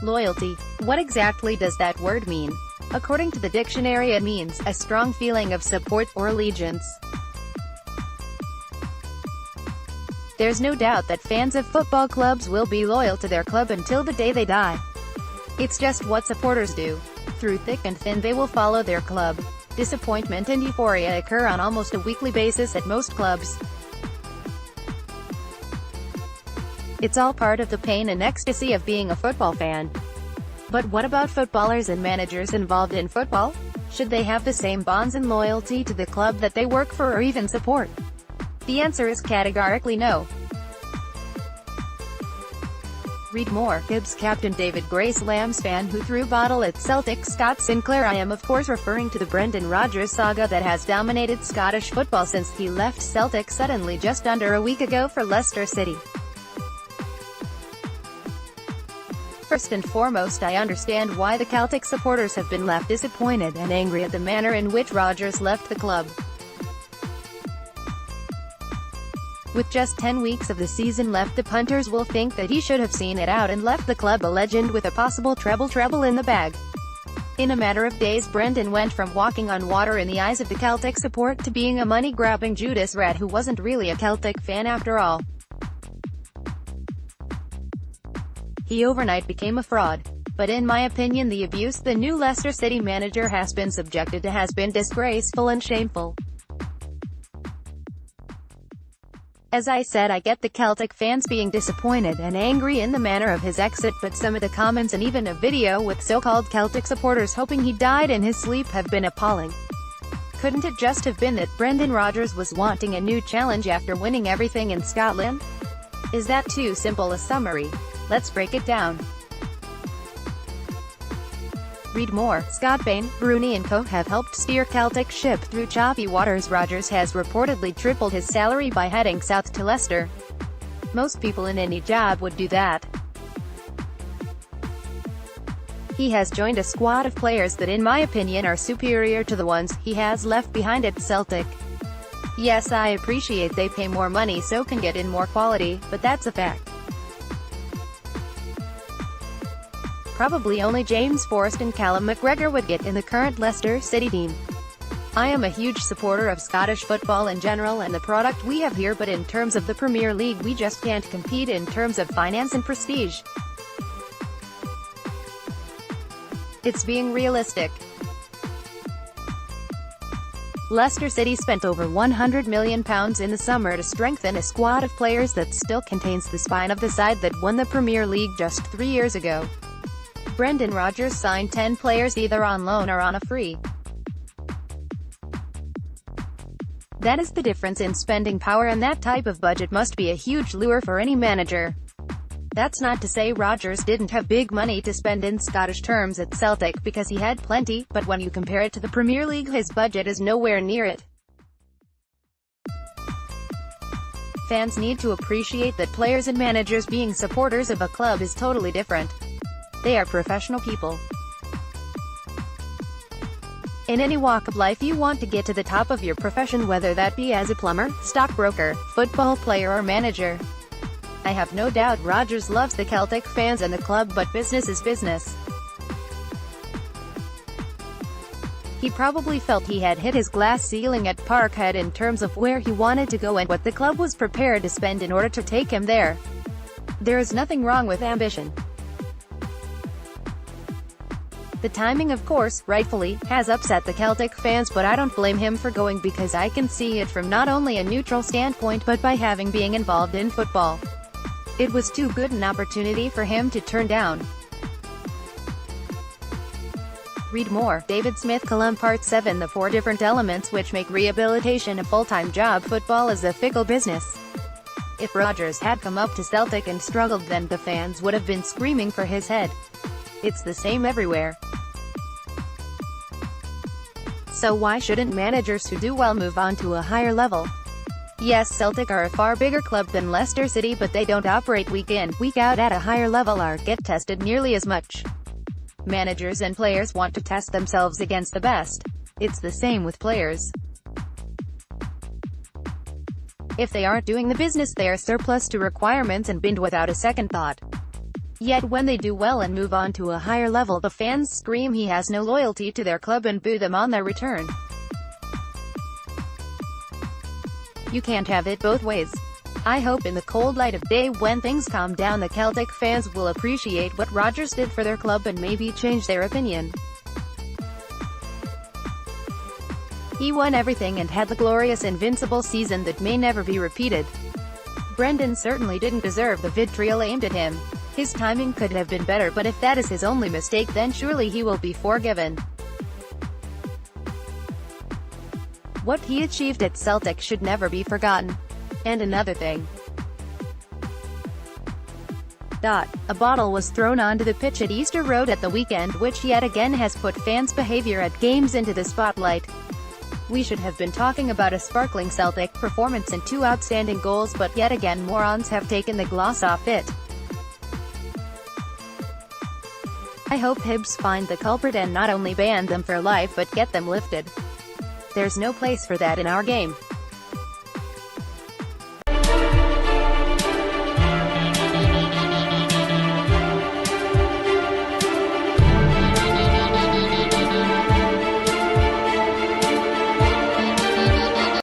Loyalty. What exactly does that word mean? According to the dictionary, it means a strong feeling of support or allegiance. There's no doubt that fans of football clubs will be loyal to their club until the day they die. It's just what supporters do. Through thick and thin they will follow their club. Disappointment and euphoria occur on almost a weekly basis at most clubs. It's all part of the pain and ecstasy of being a football fan. But what about footballers and managers involved in football? Should they have the same bonds and loyalty to the club that they work for or even support? The answer is categorically no. Read more. Hibs captain David Grace Lamb's fan who threw bottle at Celtic Scott Sinclair. I am of course referring to the Brendan Rodgers saga that has dominated Scottish football since he left Celtic suddenly just under a week ago for Leicester City. First and foremost, I understand why the Celtic supporters have been left disappointed and angry at the manner in which Rodgers left the club. With just 10 weeks of the season left, the punters will think that he should have seen it out and left the club a legend with a possible treble in the bag. In a matter of days, Brendan went from walking on water in the eyes of the Celtic support to being a money-grabbing Judas rat who wasn't really a Celtic fan after all. He overnight became a fraud. But in my opinion, the abuse the new Leicester City manager has been subjected to has been disgraceful and shameful. As I said, I get the Celtic fans being disappointed and angry in the manner of his exit, but some of the comments and even a video with so-called Celtic supporters hoping he died in his sleep have been appalling. Couldn't it just have been that Brendan Rodgers was wanting a new challenge after winning everything in Scotland? Is that too simple a summary? Let's break it down. Read more. Scott Bain, Rooney and co. have helped steer Celtic ship through choppy waters. Rodgers has reportedly tripled his salary by heading south to Leicester. Most people in any job would do that. He has joined a squad of players that in my opinion are superior to the ones he has left behind at Celtic. Yes, I appreciate they pay more money so can get in more quality, but that's a fact. Probably only James Forrest and Callum McGregor would get in the current Leicester City team. I am a huge supporter of Scottish football in general and the product we have here, but in terms of the Premier League we just can't compete in terms of finance and prestige. It's being realistic. Leicester City spent over £100 million in the summer to strengthen a squad of players that still contains the spine of the side that won the Premier League just 3 years ago. Brendan Rodgers signed 10 players either on loan or on a free. That is the difference in spending power, and that type of budget must be a huge lure for any manager. That's not to say Rodgers didn't have big money to spend in Scottish terms at Celtic, because he had plenty, but when you compare it to the Premier League his budget is nowhere near it. Fans need to appreciate that players and managers being supporters of a club is totally different. They are professional people. In any walk of life you want to get to the top of your profession, whether that be as a plumber, stockbroker, football player or manager. I have no doubt Rodgers loves the Celtic fans and the club, but business is business. He probably felt he had hit his glass ceiling at Parkhead in terms of where he wanted to go and what the club was prepared to spend in order to take him there. There is nothing wrong with ambition. The timing, of course, rightfully, has upset the Celtic fans, but I don't blame him for going because I can see it from not only a neutral standpoint but by having being involved in football. It was too good an opportunity for him to turn down. Read more. David Smith Column Part 7. The 4 different elements which make rehabilitation a full-time job. Football is a fickle business. If Rodgers had come up to Celtic and struggled, then the fans would have been screaming for his head. It's the same everywhere. So why shouldn't managers who do well move on to a higher level? Yes, Celtic are a far bigger club than Leicester City, but they don't operate week in, week out at a higher level or get tested nearly as much. Managers and players want to test themselves against the best. It's the same with players. If they aren't doing the business, they are surplus to requirements and binned without a second thought. Yet when they do well and move on to a higher level, the fans scream he has no loyalty to their club and boo them on their return. You can't have it both ways. I hope in the cold light of day when things calm down the Celtic fans will appreciate what Rodgers did for their club and maybe change their opinion. He won everything and had the glorious invincible season that may never be repeated. Brendan certainly didn't deserve the vitriol aimed at him. His timing could have been better, but if that is his only mistake, then surely he will be forgiven. What he achieved at Celtic should never be forgotten. And another thing. A bottle was thrown onto the pitch at Easter Road at the weekend, which yet again has put fans' behavior at games into the spotlight. We should have been talking about a sparkling Celtic performance and 2 outstanding goals, but yet again morons have taken the gloss off it. I hope Hibs find the culprit and not only ban them for life but get them lifted. There's no place for that in our game.